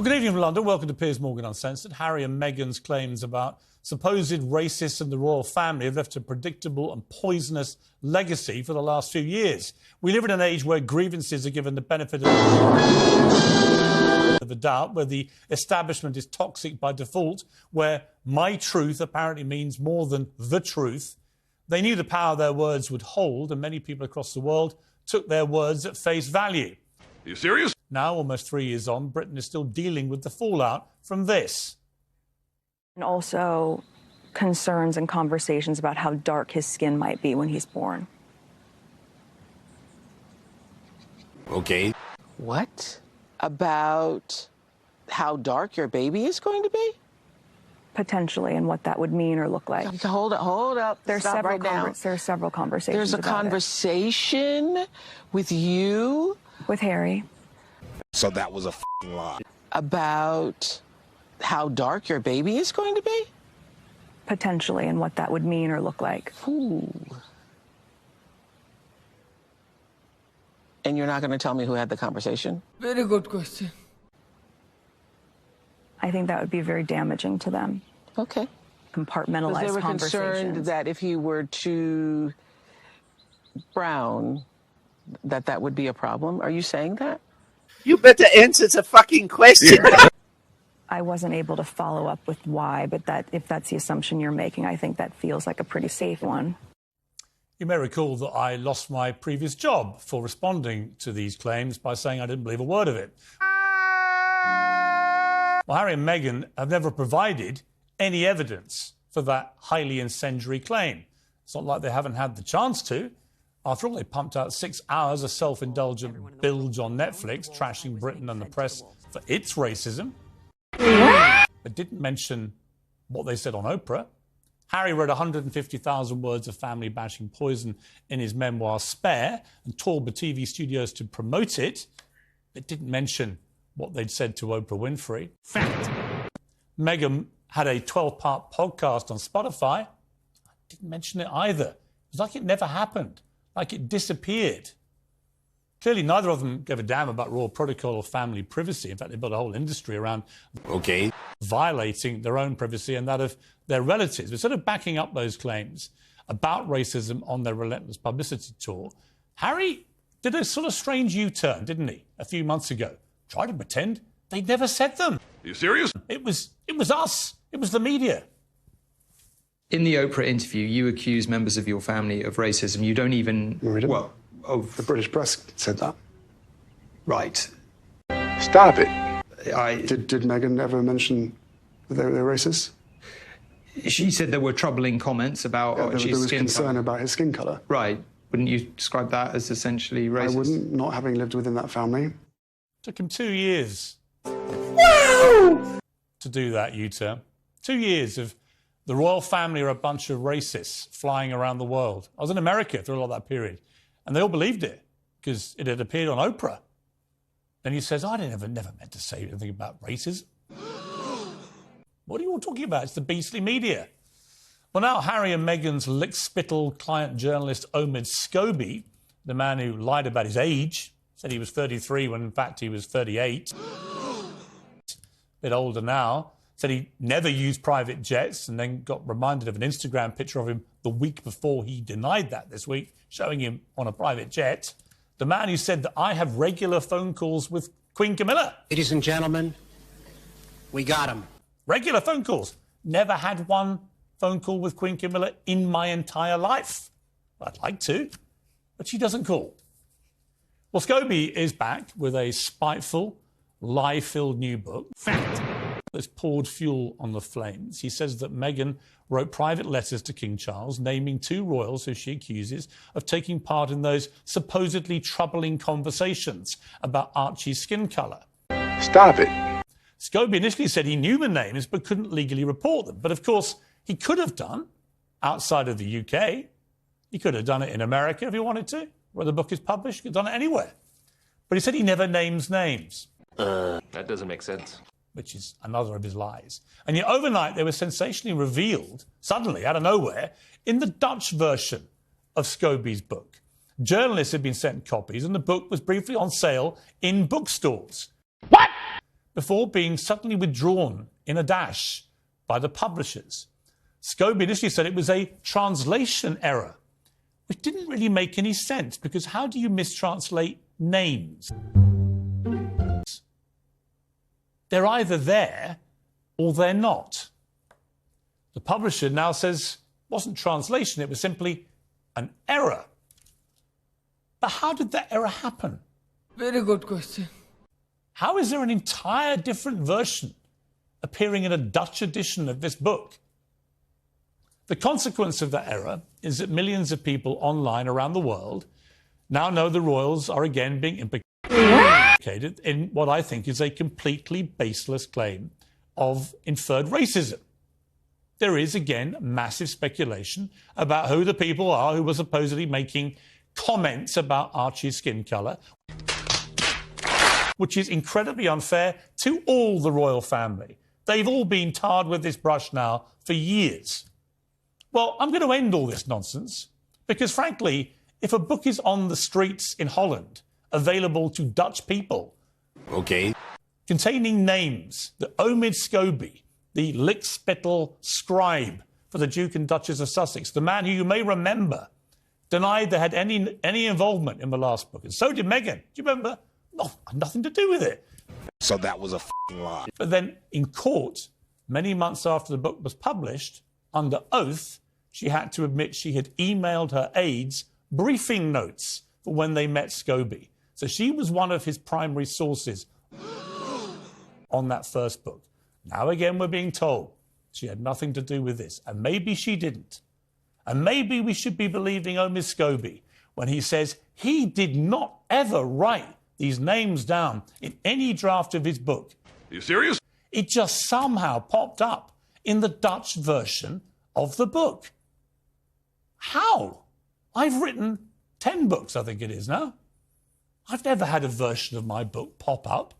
Well, good evening from London. Welcome to Piers Morgan Uncensored. Harry and Meghan's claims about supposed racists in the royal family have left a predictable and poisonous legacy for the last few years. We live in an age where grievances are given the benefit of the doubt, where the establishment is toxic by default, where my truth apparently means more than the truth. They knew the power their words would hold, and many people across the world took their words at face value. Are you serious? Now, almost 3 years on, Britain is still dealing with the fallout from this. And also concerns and conversations about how dark his skin might be when he's born. Okay. What? About how dark your baby is going to be? Potentially, and what that would mean or look like. Hold up. There's Stop several right now. There's several conversations. There's a about conversation with you? with Harry. So that was a f***ing lie. About how dark your baby is going to be? Potentially, and what that would mean or look like. Ooh. And you're not going to tell me who had the conversation? Very good question. I think that would be very damaging to them. Okay. Compartmentalized Because they were conversations. concerned that if he were too brown, that would be a problem. Are you saying that? You better answer the fucking question. I wasn't able to follow up with why, but if that's the assumption you're making, I think that feels like a pretty safe one. You may recall that I lost my previous job for responding to these claims by saying I didn't believe a word of it. Well, Harry and Meghan have never provided any evidence for that highly incendiary claim. It's not like they haven't had the chance to. After all, they pumped out 6 hours of self-indulgent bilge on Netflix, trashing Britain and the press for its racism. But didn't mention what they said on Oprah. Harry read 150,000 words of family-bashing poison in his memoir Spare and toured the TV studios to promote it, but didn't mention what they'd said to Oprah Winfrey. Fact. Meghan had a 12-part podcast on Spotify. Didn't mention it either. It was like it never happened, like it disappeared. Clearly, neither of them gave a damn about royal protocol or family privacy. In fact, they built a whole industry around violating their own privacy and that of their relatives. But instead of backing up those claims about racism on their relentless publicity tour, Harry did a sort of strange U-turn, didn't he, a few months ago? Tried to pretend they'd never said them. Are you serious? It was us. It was the media. In the Oprah interview, you accuse members of your family of racism. You don't even... No, we didn't. Well, of... The British press said that. Right. Stop it. Did Meghan ever mention that they were racist? She said there were troubling comments about There Archie's was skin concern colour. about his skin colour. Right. Wouldn't you describe that as essentially racist? I wouldn't, not having lived within that family. Took him 2 years to do that U-turn. 2 years of the royal family are a bunch of racists flying around the world. I was in America through a lot of that period, and they all believed it because it had appeared on Oprah. Then he says, I never meant to say anything about racism. What are you all talking about? It's the beastly media. Well, now Harry and Meghan's lick-spittle client journalist Omid Scobie, the man who lied about his age, said he was 33 when in fact he was 38, a bit older now, said he never used private jets and then got reminded of an Instagram picture of him the week before he denied that this week, showing him on a private jet. The man who said that I have regular phone calls with Queen Camilla. Ladies and gentlemen, we got him. Regular phone calls. Never had one phone call with Queen Camilla in my entire life. I'd like to, but she doesn't call. Well, Scobie is back with a spiteful, lie-filled new book, Fact, that's poured fuel on the flames. He says that Meghan wrote private letters to King Charles, naming 2 royals who she accuses of taking part in those supposedly troubling conversations about Archie's skin colour. Stop it. Scobie initially said he knew the names but couldn't legally report them. But of course, he could have done outside of the UK. He could have done it in America if he wanted to, where the book is published. He could have done it anywhere. But he said he never names names. That doesn't make sense. Which is another of his lies. And yet overnight they were sensationally revealed, suddenly, out of nowhere, in the Dutch version of Scobie's book. Journalists had been sent copies and the book was briefly on sale in bookstores. What? before being suddenly withdrawn in a dash by the publishers. Scobie initially said it was a translation error, which didn't really make any sense, because how do you mistranslate names? They're either there or they're not. The publisher now says it wasn't translation, it was simply an error. But how did that error happen? Very good question. How is there an entire different version appearing in a Dutch edition of this book? The consequence of that error is that millions of people online around the world now know the royals are again being implicated in what I think is a completely baseless claim of inferred racism. There is, again, massive speculation about who the people are who were supposedly making comments about Archie's skin colour, which is incredibly unfair to all the royal family. They've all been tarred with this brush now for years. Well, I'm going to end all this nonsense because, frankly, if a book is on the streets in Holland, available to Dutch people, Okay. containing names that Omid Scobie, the lickspittle scribe for the Duke and Duchess of Sussex, the man who you may remember, denied they had any involvement in the last book. And so did Meghan. Do you remember? No, had nothing to do with it. So that was a lie. But then in court, many months after the book was published, under oath, she had to admit she had emailed her aides briefing notes for when they met Scobie. So she was one of his primary sources on that first book. Now again, we're being told she had nothing to do with this. And maybe she didn't. And maybe we should be believing Omid Scobie when he says he did not ever write these names down in any draft of his book. Are you serious? It just somehow popped up in the Dutch version of the book. How? I've written 10 books, I think it is now. I've never had a version of my book pop up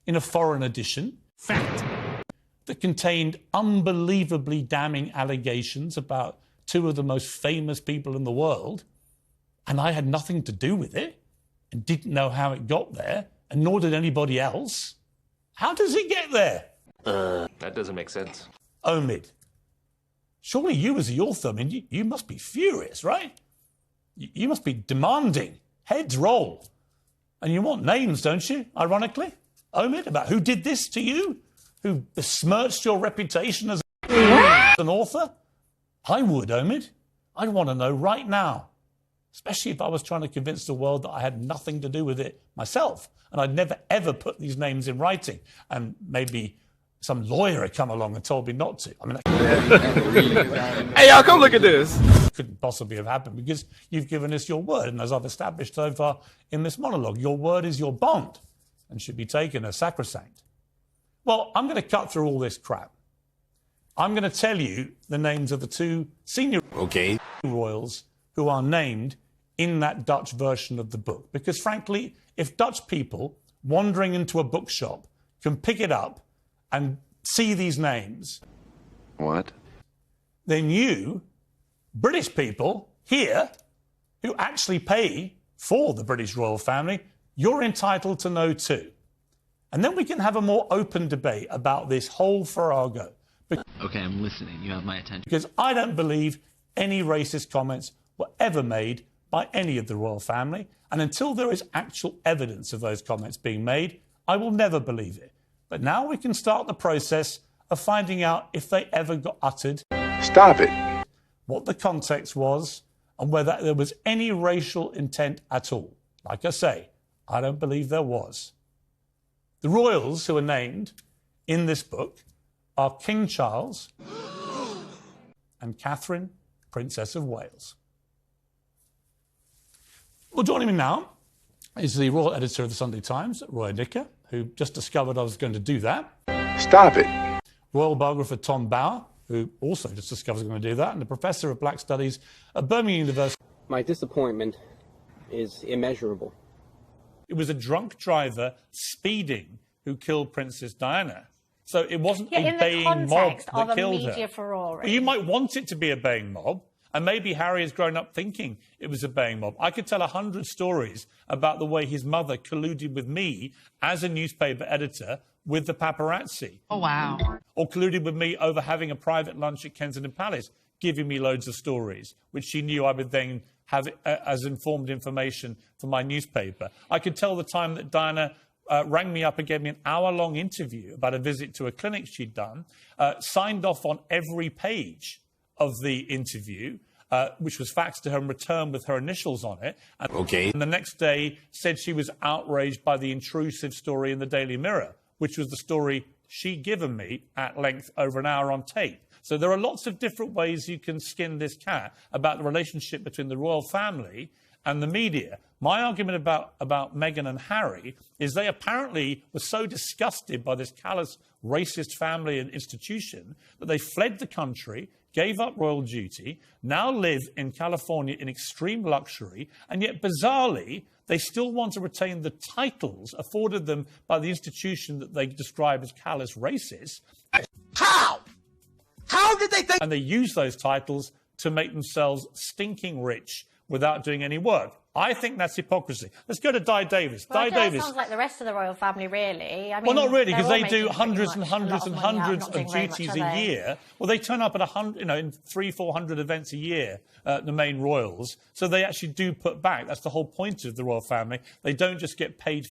in a foreign edition, fact, that contained unbelievably damning allegations about two of the most famous people in the world, and I had nothing to do with it and didn't know how it got there, and nor did anybody else. How does it get there? That doesn't make sense. Omid, surely you as the author, I mean, you must be furious, right? You must be demanding. Heads roll. And you want names, don't you, ironically? Omid, about who did this to you? Who besmirched your reputation as an author? I would, Omid. I'd want to know right now. Especially if I was trying to convince the world that I had nothing to do with it myself. And I'd never, ever put these names in writing. And maybe some lawyer had come along and told me not to. I mean, Hey, y'all, come look at this. Couldn't possibly have happened because you've given us your word. And as I've established so far in this monologue, your word is your bond and should be taken as sacrosanct. Well, I'm going to cut through all this crap. I'm going to tell you the names of the two senior royals who are named in that Dutch version of the book. Because frankly, if Dutch people wandering into a bookshop can pick it up and see these names, What? then you, British people here, who actually pay for the British royal family, you're entitled to know too. And then we can have a more open debate about this whole farrago. Okay, I'm listening. You have my attention. Because I don't believe any racist comments were ever made by any of the royal family. And until there is actual evidence of those comments being made, I will never believe it. But now we can start the process of finding out if they ever got uttered. Stop it. What the context was and whether there was any racial intent at all. Like I say, I don't believe there was. The royals who are named in this book are King Charles and Catherine, Princess of Wales. Well, joining me now is the royal editor of the Sunday Times, Roy Dicker, who just discovered I was going to do that. Stop it. Royal biographer Tom Bauer, who also just discovered I was going to do that, and the professor of Black Studies at Birmingham University. My disappointment is immeasurable. It was a drunk driver speeding who killed Princess Diana. So it wasn't a baying mob that killed her. Furore. Well, you might want it to be a baying mob, And maybe Harry has grown up thinking it was a baying mob. I could tell 100 stories about the way his mother colluded with me as a newspaper editor with the paparazzi. Oh, wow. Or colluded with me over having a private lunch at Kensington Palace, giving me loads of stories, which she knew I would then have as informed information for my newspaper. I could tell the time that Diana rang me up and gave me an hour-long interview about a visit to a clinic she'd done, signed off on every page of the interview, which was faxed to her and returned with her initials on it. And the next day said she was outraged by the intrusive story in the Daily Mirror, which was the story she'd given me at length over an hour on tape. So there are lots of different ways you can skin this cat about the relationship between the royal family and the media. My argument about Meghan and Harry is they apparently were so disgusted by this callous, racist family and institution that they fled the country, gave up royal duty, now live in California in extreme luxury, and yet, bizarrely, they still want to retain the titles afforded them by the institution that they describe as callous racist. How? How did they think? And they use those titles to make themselves stinking rich without doing any work. I think that's hypocrisy. Let's go to Di Davis. Well, Di Davis sounds like the rest of the royal family, really. I mean, well, not really, because they do making hundreds and hundreds and hundreds not doing of very much, duties are a they? year. Well, they turn up at 100, in 300-400 events a year, the main royals. So they actually do put back. That's the whole point of the royal family. They don't just get paid.